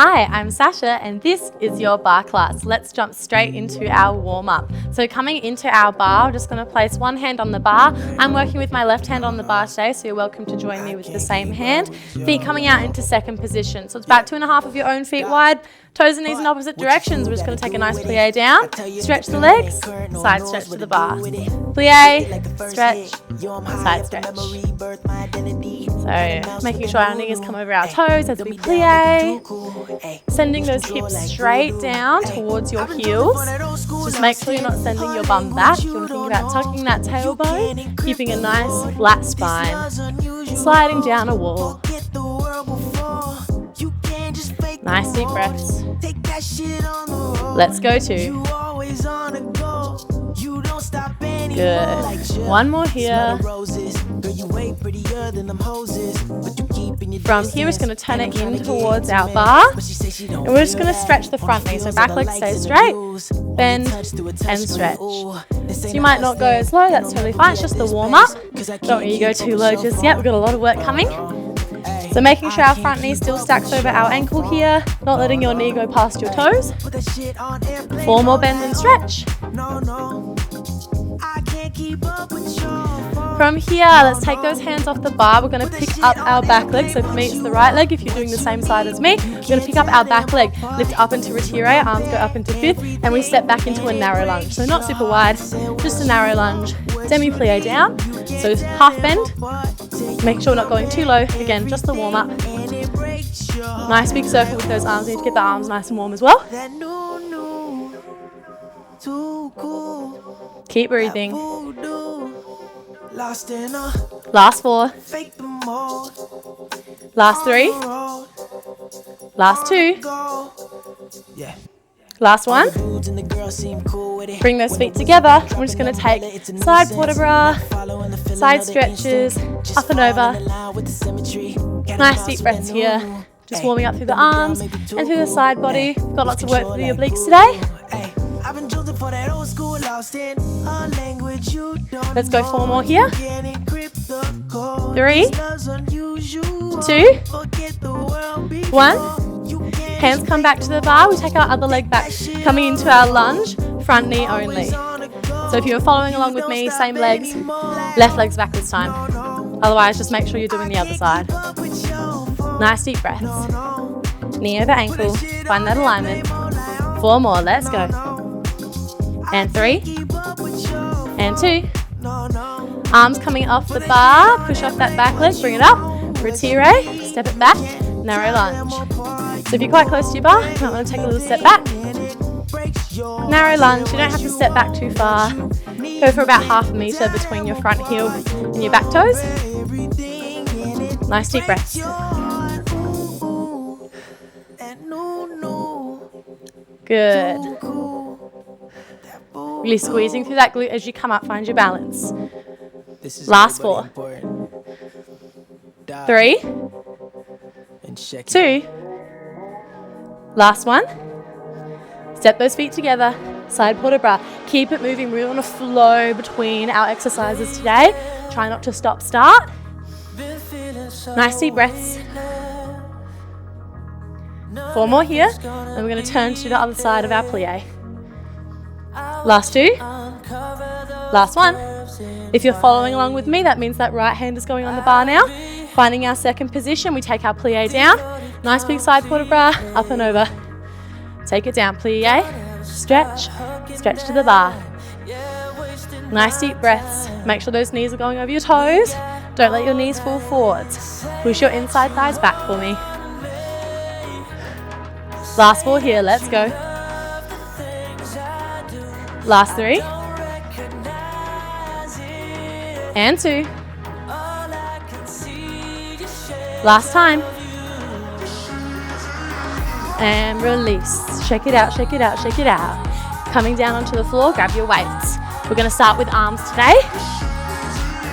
Hi, I'm Sasha and this is your bar class. Let's jump straight into our warm-up. So coming into our bar, I'm just going to place one hand on the bar. I'm working with my left hand on the bar today, so you're welcome to join me with the same hand. Feet coming out into second position. So it's about 2.5 of your own feet wide. Toes and knees in opposite directions. We're just going to take a nice plie down, stretch the legs, side stretch to the bar. Plie, stretch, side stretch. So making sure our knees come over our toes as we plie. Sending those hips straight down towards your heels. Just make sure you're not sending your bum back. You want to think about tucking that tailbone, keeping a nice flat spine. Sliding down a wall. Nice deep breaths. Let's go to. Good. One more here. From here, we're just going to turn it in towards our bar. And we're just going to stretch the front knee. So back leg stays straight, bend, and stretch. So you might not go as low, that's totally fine. It's just the warm up. Don't want you to go too low just yet. We've got a lot of work coming. So making sure our front knee still stacks over our ankle here, not letting your knee go past your toes. 4 more bend and stretch. From here, let's take those hands off the bar. We're going to pick up our back leg. So for me, it's the right leg. If you're doing the same side as me, we're going to pick up our back leg, lift up into retire, arms go up into fifth, and we step back into a narrow lunge. So not super wide, just a narrow lunge. Demi-plie down. So half bend. Make sure we're not going too low. Again, just the warm up. Nice big circle with those arms. You need to get the arms nice and warm as well. Keep breathing. Last 4. Last 3. Last 2. Last 1. Bring those feet together. We're just going to take side vertebra, side stretches, up and over. Nice deep breaths here. Just warming up through the arms and through the side body. We've got lots of work through the obliques today. Let's go 4 more here. 3, 2, 1. Hands come back to the bar. We take our other leg back, coming into our lunge, front knee only. So if you're following along with me, same legs, left leg's back this time. Otherwise, just make sure you're doing the other side. Nice deep breaths. Knee over ankle, find that alignment. 4 more, let's go. And 3, and 2. Arms coming off the bar, push off that back leg, bring it up. Retire, step it back, narrow lunge. So if you're quite close to your bar, you might want to take a little step back. Narrow lunge, you don't have to step back too far. Go for about half a metre between your front heel and your back toes. Nice deep breaths. Good. Really squeezing through that glute as you come up, find your balance. Last 4. 3, 2. Last 1. Step those feet together. Side vertebra. Keep it moving. We want to flow between our exercises today. Try not to stop start. Nice deep breaths. 4 more here. And we're going to turn to the other side of our plie. Last 2. Last 1. If you're following along with me, that means that right hand is going on the bar now. Finding our second position, we take our plie down. Nice big side vertebra, up and over. Take it down, plie, stretch, stretch to the bar. Nice deep breaths. Make sure those knees are going over your toes. Don't let your knees fall forwards. Push your inside thighs back for me. Last 4 here, let's go. Last 3. And 2. Last time. And release. Shake it out, shake it out, shake it out. Coming down onto the floor, grab your weights. We're going to start with arms today.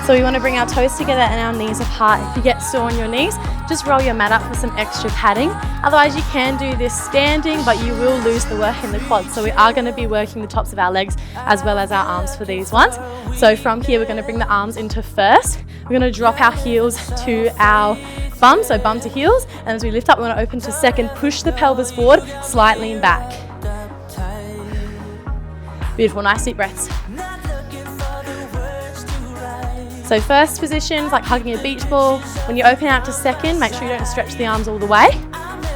So we want to bring our toes together and our knees apart. If you get sore on your knees, just roll your mat up for some extra padding. Otherwise, you can do this standing, but you will lose the work in the quads. So we are going to be working the tops of our legs as well as our arms for these ones. So from here, we're going to bring the arms into first. We're going to drop our heels to our bum, so bum to heels. And as we lift up, we want to open to second. Push the pelvis forward, slight lean back. Beautiful, nice deep breaths. So first position's like hugging a beach ball. When you open out to second, make sure you don't stretch the arms all the way.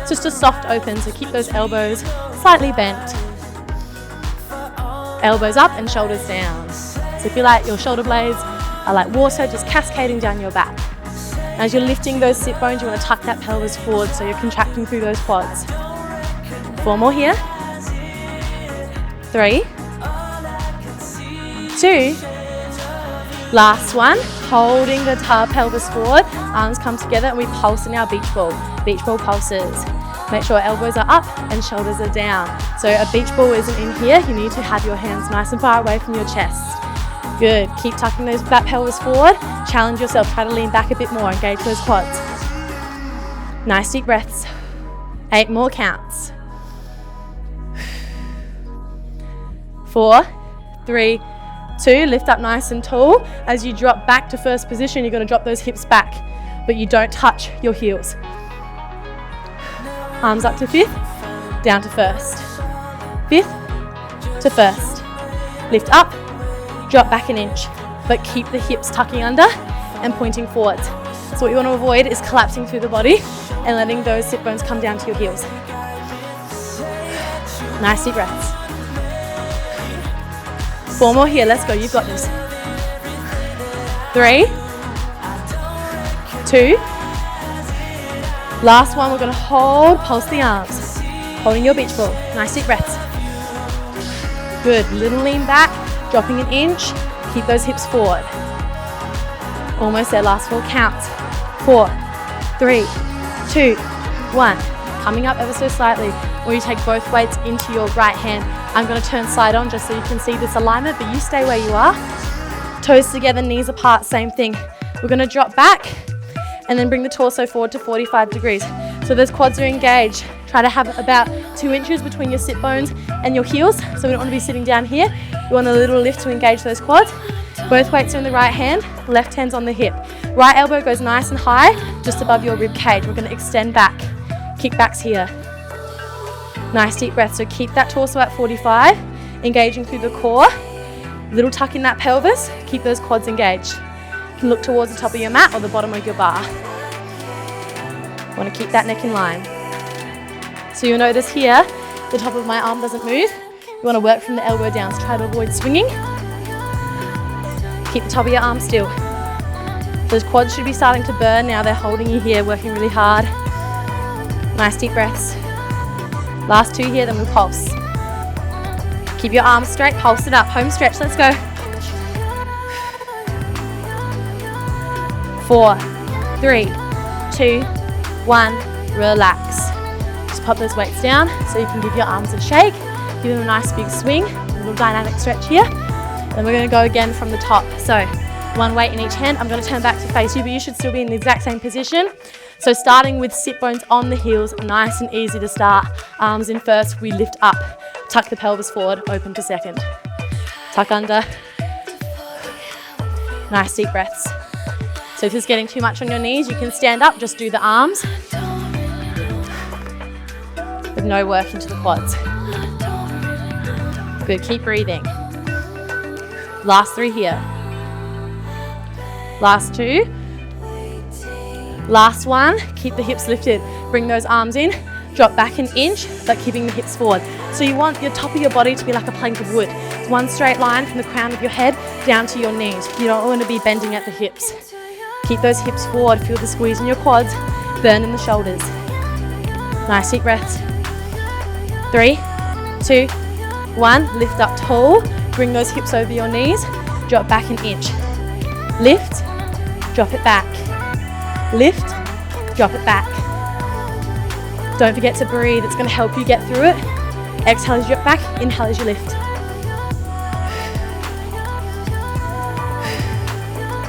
It's just a soft open, so keep those elbows slightly bent. Elbows up and shoulders down. So if you like, your shoulder blades are like water just cascading down your back. As you're lifting those sit bones, you want to tuck that pelvis forward so you're contracting through those quads. 4 more here. 3, 2, last one. Holding the pelvis forward, arms come together and we pulse in our beach ball pulses. Make sure elbows are up and shoulders are down. So a beach ball isn't in here, you need to have your hands nice and far away from your chest. Good, keep tucking that pelvis forward, challenge yourself, try to lean back a bit more, engage those quads. Nice deep breaths. 8 more counts. 4, 3, 2, lift up nice and tall. As you drop back to first position, you're going to drop those hips back, but you don't touch your heels. Arms up to 5th, down to 1st. 5th to 1st. Lift up, drop back an inch, but keep the hips tucking under and pointing forwards. So what you want to avoid is collapsing through the body and letting those sit bones come down to your heels. Nice deep breaths. 4 more here, let's go, you've got this. 3, 2, last one, we're going to hold, pulse the arms, holding your beach ball. Nice deep breaths. Good, little lean back, dropping an inch, keep those hips forward. Almost there, last 4 counts. 4, 3, 2, 1. Coming up ever so slightly, or you take both weights into your right hand. I'm going to turn side on just so you can see this alignment, but you stay where you are. Toes together, knees apart, same thing. We're going to drop back and then bring the torso forward to 45 degrees. So those quads are engaged. Try to have about 2 inches between your sit bones and your heels. So we don't want to be sitting down here. We want a little lift to engage those quads. Both weights are in the right hand, left hand's on the hip. Right elbow goes nice and high, just above your rib cage. We're going to extend back. Kickbacks here. Nice deep breath. So keep that torso at 45, engaging through the core. Little tuck in that pelvis. Keep those quads engaged. You can look towards the top of your mat or the bottom of your bar. Want to keep that neck in line. So you'll notice here, the top of my arm doesn't move. You want to work from the elbow down, so try to avoid swinging. Keep the top of your arm still. Those quads should be starting to burn now. They're holding you here, working really hard. Nice deep breaths. Last 2 here, then we'll pulse. Keep your arms straight, pulse it up. Home stretch, let's go. 4, 3, 2, 1, relax. Just pop those weights down so you can give your arms a shake. Give them a nice big swing, a little dynamic stretch here. Then we're going to go again from the top. So 1 weight in each hand. I'm going to turn back to face you, but you should still be in the exact same position. So starting with sit bones on the heels, nice and easy to start. Arms in first, we lift up. Tuck the pelvis forward, open to second. Tuck under. Nice deep breaths. So if it's getting too much on your knees, you can stand up, just do the arms. With no work into the quads. Good, keep breathing. Last 3 here. Last 2. Last 1, keep the hips lifted. Bring those arms in, drop back an inch, but keeping the hips forward. So you want your top of your body to be like a plank of wood. It's 1 straight line from the crown of your head down to your knees. You don't want to be bending at the hips. Keep those hips forward, feel the squeeze in your quads, burn in the shoulders. Nice deep breaths. 3, 2, 1, lift up tall, bring those hips over your knees, drop back an inch. Lift, drop it back. Lift, drop it back. Don't forget to breathe, it's going to help you get through it. Exhale as you drop back, inhale as you lift.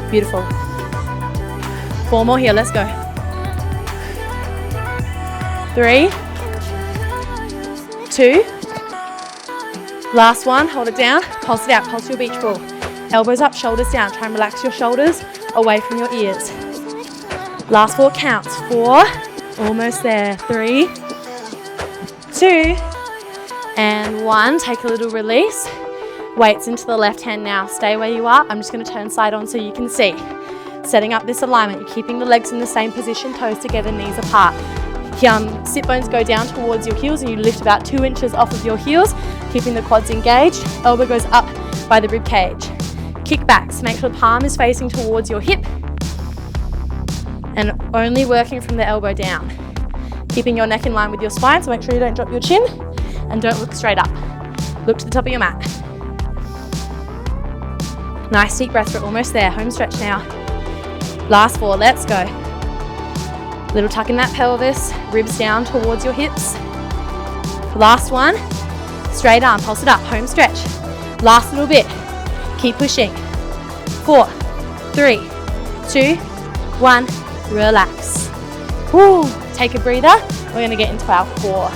Beautiful. 4 more here, let's go. 3, 2, last 1, hold it down, pulse it out, pulse your beach ball. Elbows up, shoulders down, try and relax your shoulders away from your ears. Last 4 counts. 4, almost there. 3, 2, and 1. Take a little release. Weights into the left hand now. Stay where you are. I'm just going to turn side on so you can see. Setting up this alignment. You're keeping the legs in the same position, toes together, knees apart. Sit bones go down towards your heels and you lift about 2 inches off of your heels, keeping the quads engaged. Elbow goes up by the rib cage. Kick back, so make sure the palm is facing towards your hip and only working from the elbow down. Keeping your neck in line with your spine, so make sure you don't drop your chin and don't look straight up. Look to the top of your mat. Nice deep breath, we're almost there. Home stretch now. Last 4, let's go. Little tuck in that pelvis, ribs down towards your hips. Last 1, straight arm, pulse it up, home stretch. Last little bit, keep pushing. 4, 3, 2, 1, relax. Woo. Take a breather, we're going to get into our core.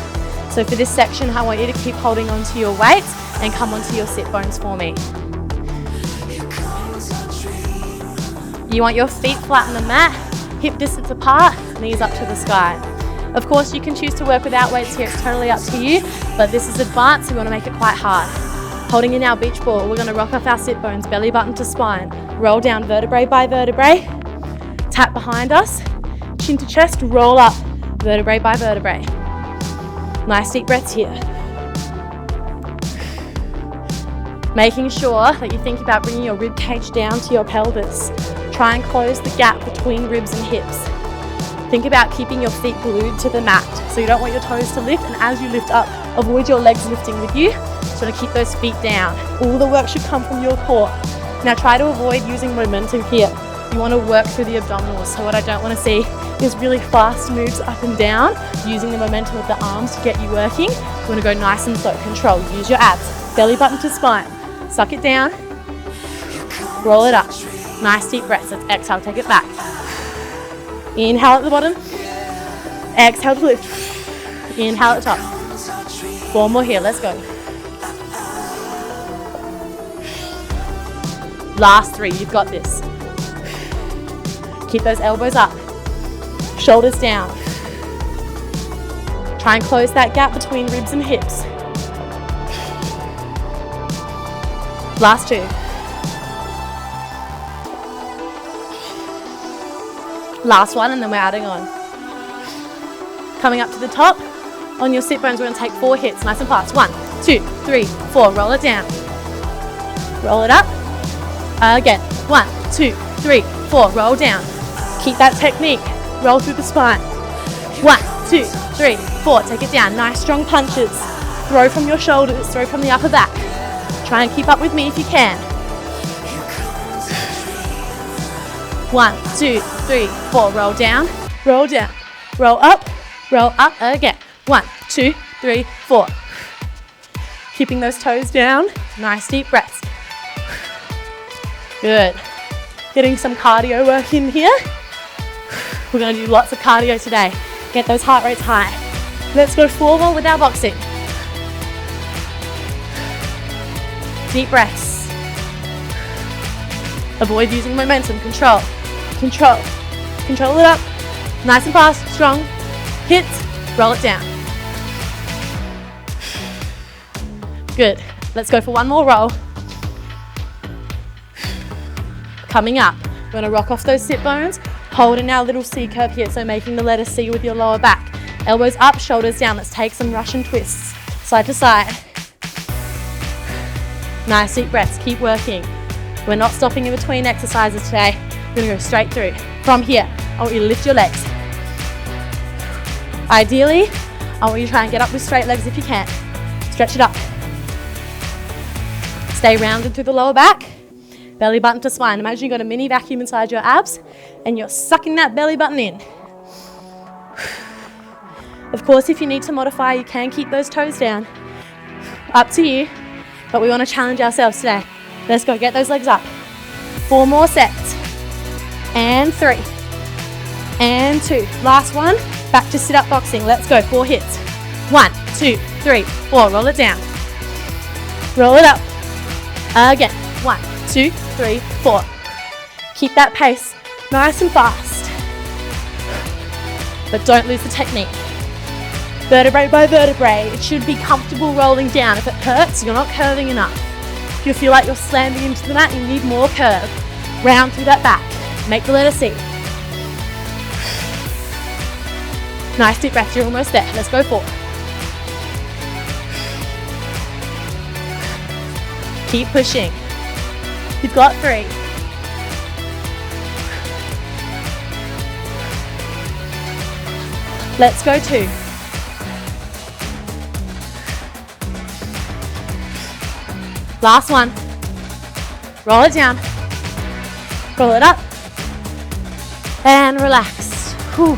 So for this section, I want you to keep holding onto your weights and come onto your sit bones for me. You want your feet flat on the mat, hip distance apart, knees up to the sky. Of course, you can choose to work without weights here, it's totally up to you, but this is advanced, so we want to make it quite hard. Holding in our beach ball, we're going to rock off our sit bones, belly button to spine, roll down vertebrae by vertebrae, tap behind us, chin to chest, roll up, vertebrae by vertebrae. Nice deep breaths here. Making sure that you think about bringing your rib cage down to your pelvis. Try and close the gap between ribs and hips. Think about keeping your feet glued to the mat, so you don't want your toes to lift, and as you lift up, avoid your legs lifting with you. So you want to keep those feet down. All the work should come from your core. Now try to avoid using momentum here. You want to work through the abdominals, so what I don't want to see is really fast moves up and down, using the momentum of the arms to get you working. You want to go nice and slow. Control, use your abs, belly button to spine. Suck it down, roll it up. Nice deep breaths. Let's exhale, take it back. Inhale at the bottom, exhale to lift. Inhale at the top. 4 more here, let's go. Last 3, you've got this. Keep those elbows up, shoulders down. Try and close that gap between ribs and hips. Last 2. Last 1, and then we're adding on. Coming up to the top, on your sit bones, we're going to take 4 hits, nice and fast. 1, 2, 3, 4, roll it down. Roll it up. Again, 1, 2, 3, 4, roll down. Keep that technique, roll through the spine. 1, 2, 3, 4, take it down. Nice strong punches. Throw from your shoulders, throw from the upper back. Try and keep up with me if you can. 1, 2, 3, 4, roll down, roll up again. 1, 2, 3, 4. Keeping those toes down, nice deep breaths. Good. Getting some cardio work in here. We're going to do lots of cardio today. Get those heart rates high. Let's go forward with our boxing. Deep breaths. Avoid using momentum. Control. Control. Control it up. Nice and fast. Strong. Hits. Roll it down. Good. Let's go for one more roll. Coming up, we're going to rock off those sit bones. Hold in our little C curve here, so making the letter C with your lower back. Elbows up, shoulders down. Let's take some Russian twists. Side to side. Nice deep breaths. Keep working. We're not stopping in between exercises today. We're going to go straight through. From here, I want you to lift your legs. Ideally, I want you to try and get up with straight legs if you can. Stretch it up. Stay rounded through the lower back. Belly button to spine. Imagine you've got a mini vacuum inside your abs and you're sucking that belly button in. Of course, if you need to modify, you can keep those toes down. Up to you, but we want to challenge ourselves today. Let's go, get those legs up. 4 more sets. And 3. And 2. Last one, back to sit-up boxing. Let's go, 4 hits. 1, 2, 3, 4. Roll it down. Roll it up. Again. 1, 2, 3, 4. Keep that pace nice and fast. but don't lose the technique. Vertebrae by vertebrae, it should be comfortable rolling down. If it hurts, you're not curving enough. If you feel like you're slamming into the mat, you need more curve. Round through that back. Make the letter C. Nice deep breath, you're almost there. Let's go 4. Keep pushing. You've got 3. Let's go 2. Last one. Roll it down. Roll it up. And relax. Whew.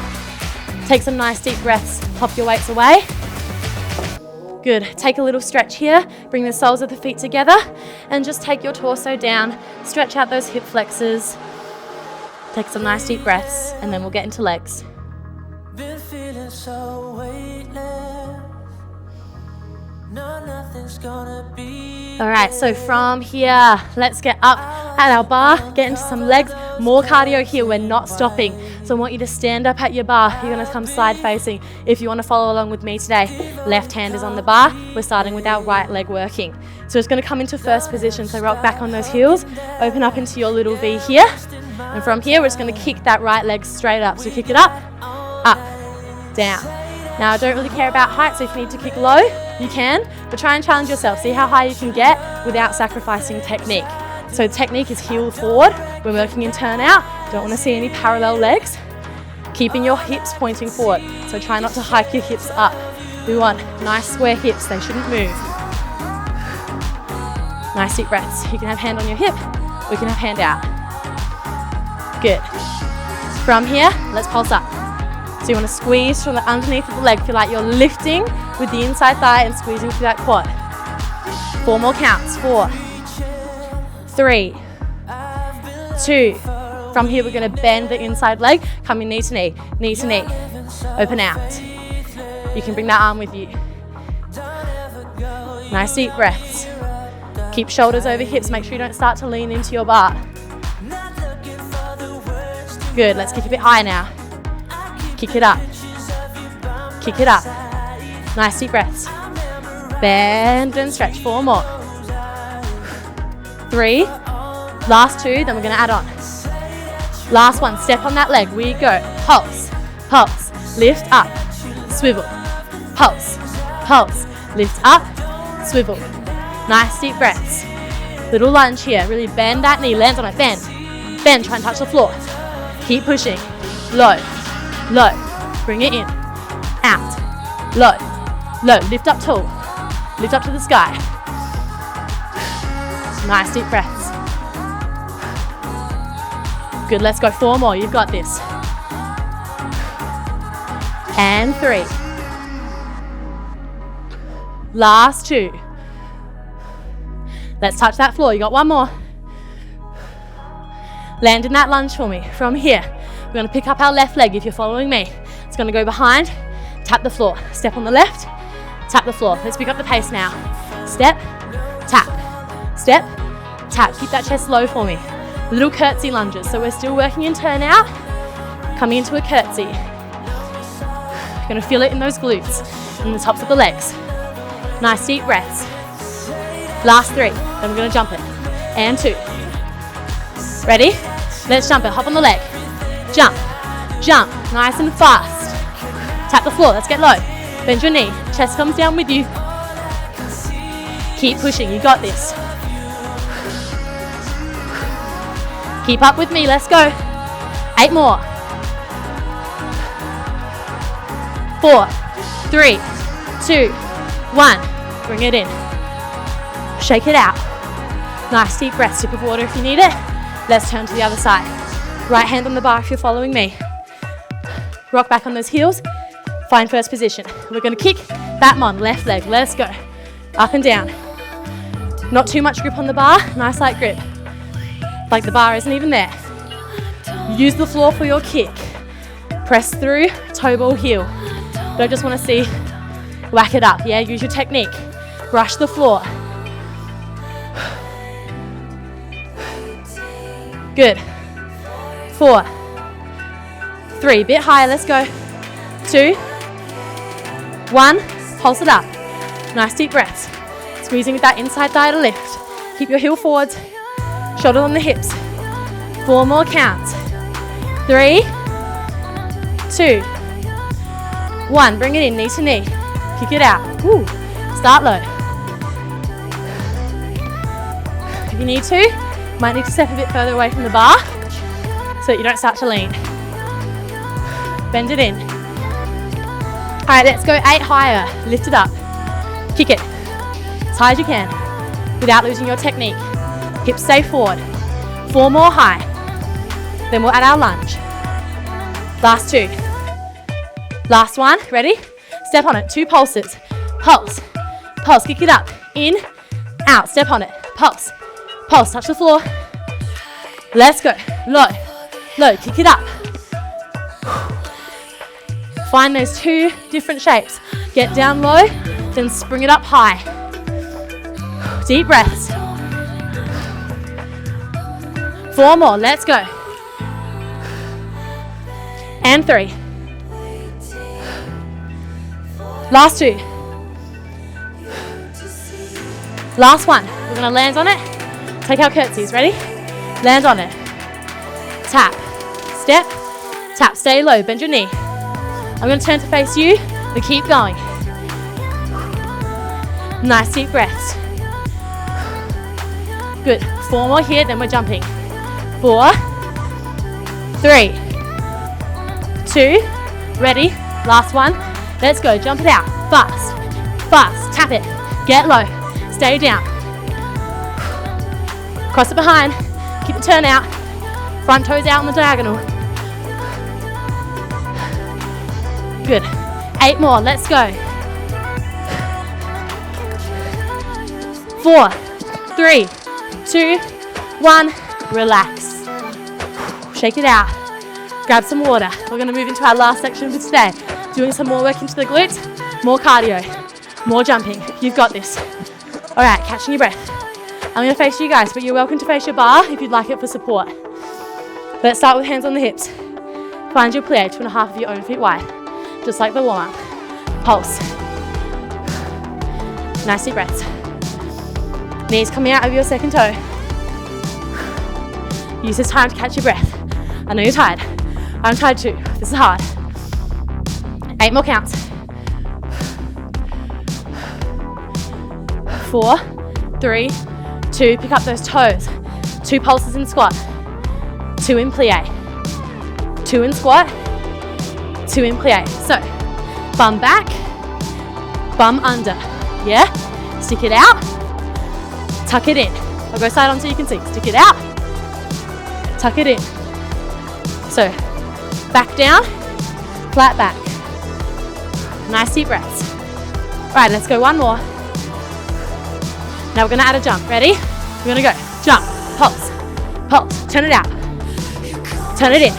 Take some nice deep breaths. Pop your weights away. Good. Take a little stretch here. Bring the soles of the feet together and just take your torso down. Stretch out those hip flexors. Take some nice deep breaths and then we'll get into legs. Been feeling so weightless. No, nothing's gonna be. All right, so from here, let's get up at our bar, get into some legs, more cardio here, we're not stopping. So I want you to stand up at your bar, you're gonna come side facing. If you wanna follow along with me today, left hand is on the bar, we're starting with our right leg working. So it's gonna come into first position, so rock back on those heels, open up into your little V here, and from here, we're just gonna kick that right leg straight up. So kick it up, down. Now I don't really care about height, so if you need to kick low, you can, but try and challenge yourself. See how high you can get without sacrificing technique. So technique is heel forward, we're working in turn out, don't want to see any parallel legs. Keeping your hips pointing forward, so try not to hike your hips up. We want nice square hips, they shouldn't move. Nice deep breaths. You can have hand on your hip, we can have hand out. Good. From here, let's pulse up. So you want to squeeze from the underneath of the leg, feel like you're lifting with the inside thigh and squeezing through that quad. 4 more counts, 4, 3, 2. From here we're going to bend the inside leg, coming knee to knee, knee to knee, open out. You can bring that arm with you. Nice deep breaths. Keep shoulders over hips, make sure you don't start to lean into your bar. Good, let's kick a bit higher now. Kick it up. Kick it up. Nice deep breaths. Bend and stretch. 4 more. 3. Last 2, then we're going to add on. Last one, step on that leg. We go. Pulse, pulse, lift up, swivel. Pulse, pulse, lift up, swivel. Nice deep breaths. Little lunge here. Really bend that knee. Land on it. Bend. Bend. Try and touch the floor. Keep pushing. Low. Low, bring it in, out, low, low, lift up tall, lift up to the sky. Nice deep breaths. Good, let's go 4 more, you've got this. And 3. Last 2. Let's touch that floor, you got 1 more. Land in that lunge for me. From here, we're going to pick up our left leg if you're following me. It's going to go behind, tap the floor. Step on the left, tap the floor. Let's pick up the pace now. Step, tap, step, tap. Keep that chest low for me. Little curtsy lunges. So we're still working in turn out, coming into a curtsy. You're going to feel it in those glutes and the tops of the legs. Nice deep breaths. Last 3, then we're going to jump it. And 2. Ready? Let's jump it. Hop on the leg. Jump, jump, nice and fast. Tap the floor, let's get low. Bend your knee, chest comes down with you. Keep pushing, you got this. Keep up with me, let's go. 8 more. 4, 3, 2, 1. Bring it in. Shake it out. Nice deep breath, sip of water if you need it. Let's turn to the other side. Right hand on the bar if you're following me. Rock back on those heels. Find first position. We're going to kick that on, left leg. Let's go. Up and down. Not too much grip on the bar. Nice light grip. Like the bar isn't even there. Use the floor for your kick. Press through, toe ball, heel. Don't just want to see whack it up. Yeah, use your technique. Brush the floor. Good. 4, 3, bit higher, let's go. 2, 1. Pulse it up. Nice deep breaths. Squeezing with that inside thigh to lift. Keep your heel forwards, shoulder on the hips. 4 more counts. 3, 2, 1. Bring it in, knee to knee. Kick it out. Woo. Start low. If you need to, you might need to step a bit further away from the bar so that you don't start to lean. Bend it in. All right, let's go 8 higher. Lift it up. Kick it as high as you can without losing your technique. Hips stay forward. 4 more high. Then we'll add our lunge. Last 2. Last one. Ready? Step on it. 2 pulses. Pulse. Pulse. Kick it up. In. Out. Step on it. Pulse. Pulse. Touch the floor. Let's go. Low. Low. Kick it up. Find those 2 different shapes. Get down low, then spring it up high. Deep breaths. 4 more. Let's go. And 3. Last 2. Last one. We're going to land on it. Take our curtsies. Ready? Land on it. Tap. Step. Tap. Stay low. Bend your knee. I'm going to turn to face you, but keep going. Nice deep breaths. Good. 4 more here, then we're jumping. 4, 3, 2, ready? Last one. Let's go. Jump it out. Fast. Fast. Tap it. Get low. Stay down. Cross it behind. Keep the turn out. Front toes out on the diagonal. Good. 8 more. Let's go. 4, 3, 2, 1. Relax. Shake it out. Grab some water. We're going to move into our last section for today. Doing some more work into the glutes, more cardio, more jumping. You've got this. All right, catching your breath. I'm going to face you guys, but you're welcome to face your bar if you'd like it for support. Let's start with hands on the hips. Find your plie, 2.5 of your own feet wide. Just like the warm-up. Pulse. Nice deep breaths. Knees coming out of your second toe. Use this time to catch your breath. I know you're tired. I'm tired too. This is hard. 8 more counts. 4, 3, 2. Pick up those toes. 2 pulses in squat. 2 in plie. 2 in squat. 2 in plie. So, bum back, bum under. Yeah? Stick it out. Tuck it in. I'll go side on so you can see. Stick it out. Tuck it in. So, back down, flat back. Nice deep breaths. All right, let's go 1 more. Now we're gonna add a jump. Ready? We're gonna go. Jump, pulse, pulse. Turn it out. Turn it in.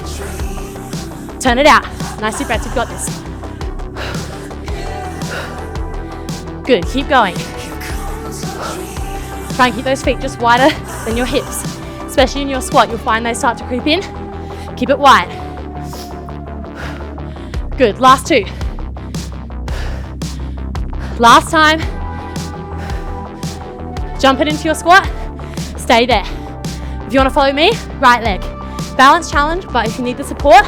Turn it out. Nice deep breaths, you've got this. Good, keep going. Try and keep those feet just wider than your hips. Especially in your squat, you'll find they start to creep in. Keep it wide. Good, last 2. Last time. Jump it into your squat. Stay there. If you want to follow me, right leg. Balance challenge, but if you need the support,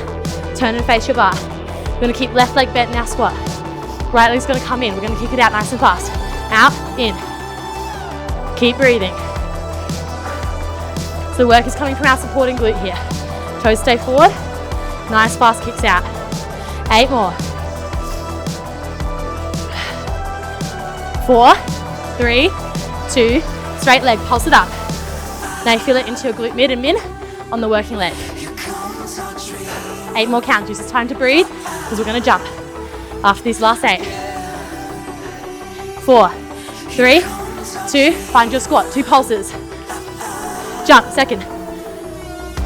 turn and face your bar. We're going to keep left leg bent in our squat. Right leg's going to come in. We're going to kick it out nice and fast. Out, in. Keep breathing. So the work is coming from our supporting glute here. Toes stay forward. Nice fast kicks out. 8 more. 4, 3, 2, straight leg, pulse it up. Now you feel it into your glute mid and min on the working leg. 8 more counts. Use this time to breathe because we're going to jump after these last 8. 4, 3, 2, find your squat, 2 pulses. Jump, second.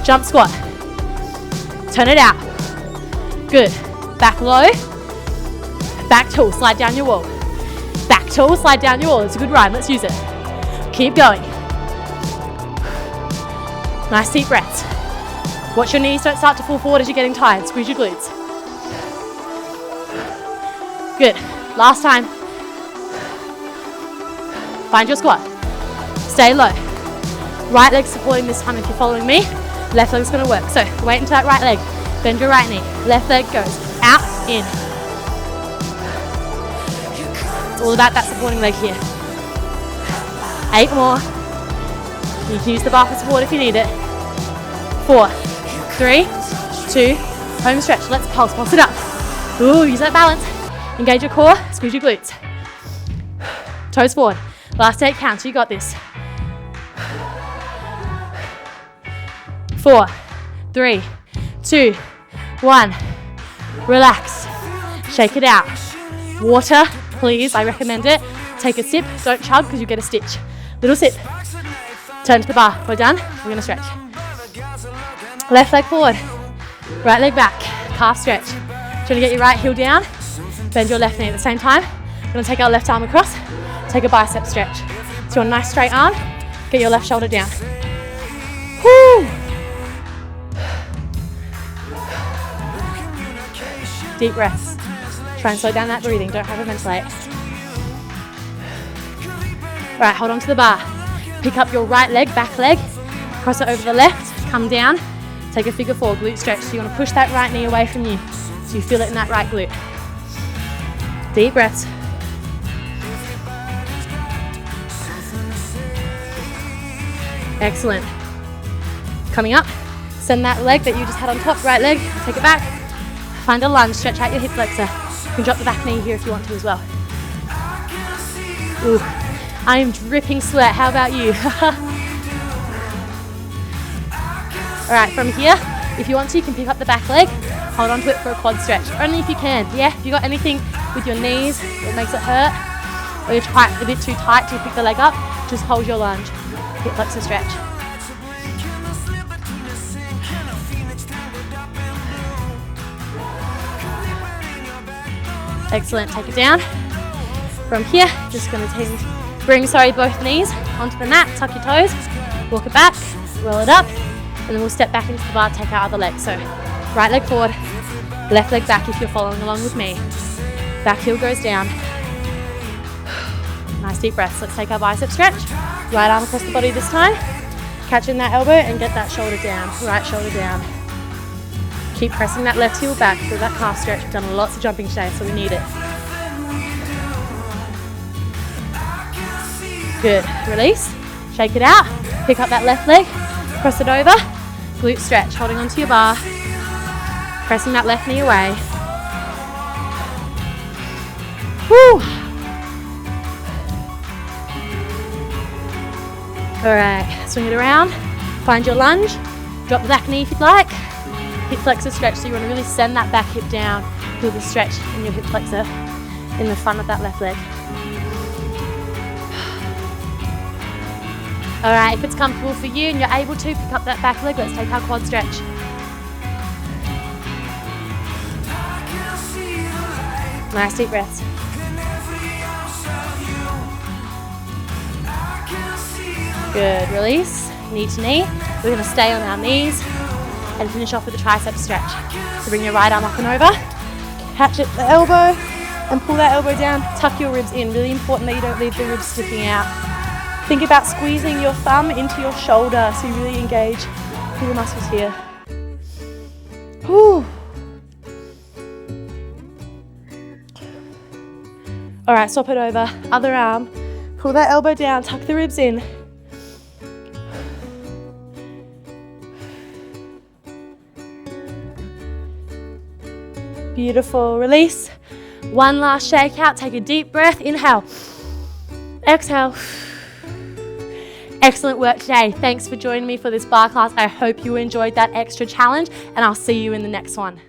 Jump squat. Turn it out. Good. Back low. Back toe, slide down your wall. Back toe, slide down your wall. It's a good rhyme, let's use it. Keep going. Nice deep breaths. Watch your knees don't start to fall forward as you're getting tired. Squeeze your glutes. Good. Last time. Find your squat. Stay low. Right leg supporting this time if you're following me. Left leg's gonna work. So wait into that right leg. Bend your right knee. Left leg goes out, in. It's all about that supporting leg here. 8 more. You can use the bar for support if you need it. 4, 3, 2, home stretch. Let's pulse it up. Ooh, use that balance. Engage your core, squeeze your glutes. Toes forward. Last 8 counts, you got this. 4, 3, 2, 1. Relax. Shake it out. Water, please, I recommend it. Take a sip, don't chug because you get a stitch. Little sip. Turn to the bar. We're done. We're gonna stretch. Left leg forward. Right leg back. Calf stretch. Trying to get your right heel down. Bend your left knee at the same time. We're gonna take our left arm across. Take a bicep stretch. So a nice straight arm. Get your left shoulder down. Woo. Deep breaths. Try and slow down that breathing. Don't hyperventilate. All right, hold on to the bar. Pick up your right leg, back leg. Cross it over the left. Come down. Take a figure 4, glute stretch. So you want to push that right knee away from you so you feel it in that right glute. Deep breaths. Excellent. Coming up, send that leg that you just had on top, right leg, take it back. Find a lunge, stretch out your hip flexor. You can drop the back knee here if you want to as well. Ooh, I am dripping sweat. How about you? All right, from here, if you want to, you can pick up the back leg, hold on to it for a quad stretch. Only if you can, yeah? If you got anything with your knees that makes it hurt, or you're a bit too tight to pick the leg up, just hold your lunge. Hip flexor stretch. Excellent, take it down. From here, just gonna bring both knees onto the mat, tuck your toes, walk it back, roll it up, and then we'll step back into the bar, take our other leg. So right leg forward, left leg back if you're following along with me. Back heel goes down. Nice deep breaths. Let's take our bicep stretch. Right arm across the body this time. Catch in that elbow and get that shoulder down. Right shoulder down. Keep pressing that left heel back through that calf stretch. We've done lots of jumping today, so we need it. Good. Release. Shake it out. Pick up that left leg. Cross it over. Glute stretch. Holding onto your bar. Pressing that left knee away. Woo. All right. Swing it around. Find your lunge. Drop the back knee if you'd like. Hip flexor stretch, so you want to really send that back hip down. Feel the stretch in your hip flexor in the front of that left leg. All right, if it's comfortable for you and you're able to, pick up that back leg. Let's take our quad stretch. Nice deep breaths. Good, release, knee to knee. We're gonna stay on our knees and finish off with a tricep stretch. So bring your right arm up and over, catch it the elbow, and pull that elbow down, tuck your ribs in. Really important that you don't leave the ribs sticking out. Think about squeezing your thumb into your shoulder so you really engage through the muscles here. Whew. All right, swap it over, other arm. Pull that elbow down, tuck the ribs in. Beautiful, release. One last shake out, take a deep breath, inhale. Exhale. Excellent work today. Thanks for joining me for this bar class. I hope you enjoyed that extra challenge and I'll see you in the next one.